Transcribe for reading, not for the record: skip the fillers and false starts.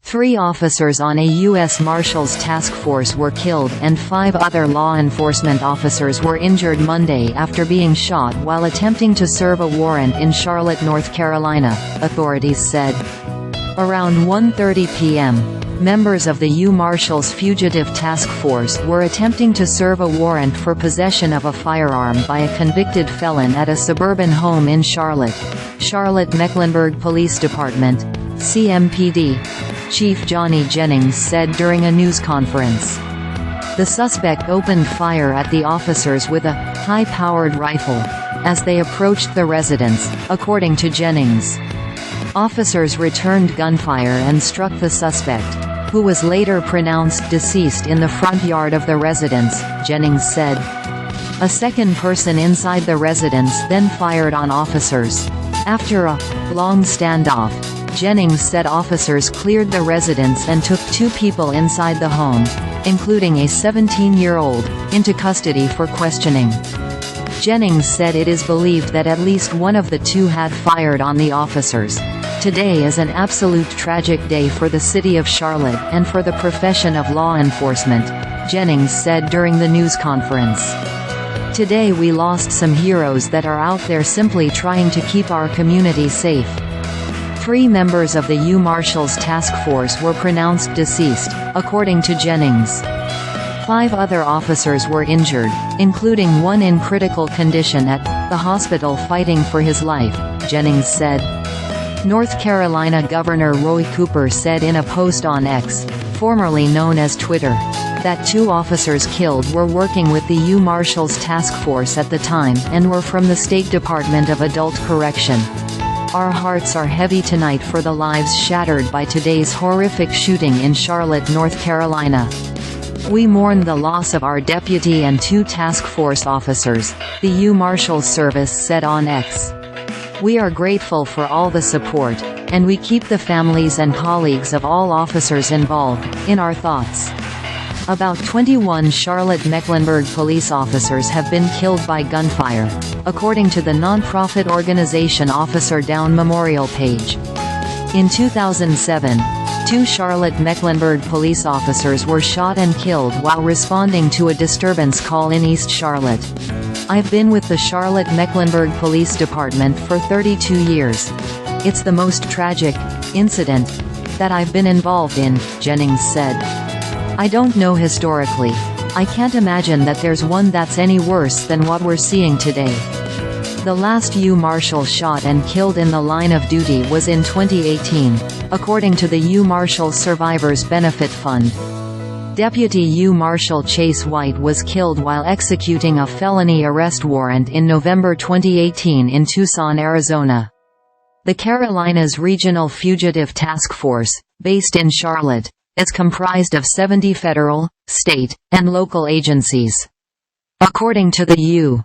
3 officers on a US Marshals task force were killed and 5 other law enforcement officers were injured Monday after being shot while attempting to serve a warrant in Charlotte, North Carolina, authorities said. Around 1:30 p.m., members of the U Marshals Fugitive Task Force were attempting to serve a warrant for possession of a firearm by a convicted felon at a suburban home in Charlotte-Mecklenburg Police Department, CMPD. Chief Johnny Jennings said during a news conference. The suspect opened fire at the officers with a high-powered rifle as they approached the residence, according to Jennings. Officers returned gunfire and struck the suspect, who was later pronounced deceased in the front yard of the residence, Jennings said. A second person inside the residence then fired on officers. After a long standoff, Jennings said officers cleared the residence and took 2 people inside the home, including a 17-year-old, into custody for questioning. Jennings said it is believed that at least one of the 2 had fired on the officers. Today is an absolute tragic day for the city of Charlotte and for the profession of law enforcement, Jennings said during the news conference. Today we lost some heroes that are out there simply trying to keep our community safe. 3 members of the U Marshals Task Force were pronounced deceased, according to Jennings. 5 other officers were injured, including one in critical condition at the hospital fighting for his life, Jennings said. North Carolina Governor Roy Cooper said in a post on X, formerly known as Twitter, that 2 officers killed were working with the U Marshals Task Force at the time and were from the State Department of Adult Correction. Our hearts are heavy tonight for the lives shattered by today's horrific shooting in Charlotte, North Carolina. We mourn the loss of our deputy and 2 task force officers, the U Marshals Service said on X. We are grateful for all the support, and we keep the families and colleagues of all officers involved in our thoughts. About 21 Charlotte-Mecklenburg police officers have been killed by gunfire, according to the non-profit organization Officer Down Memorial page. In 2007, 2 Charlotte-Mecklenburg police officers were shot and killed while responding to a disturbance call in East Charlotte. I've been with the Charlotte-Mecklenburg Police Department for 32 years. It's the most tragic incident that I've been involved in, Jennings said. I don't know historically. I can't imagine that there's one that's any worse than what we're seeing today. The last U Marshal shot and killed in the line of duty was in 2018, according to the U Marshal Survivors Benefit Fund. Deputy U Marshal Chase White was killed while executing a felony arrest warrant in November 2018 in Tucson, Arizona. The Carolinas Regional Fugitive Task Force, based in Charlotte, is comprised of 70 federal, state, and local agencies. According to the U.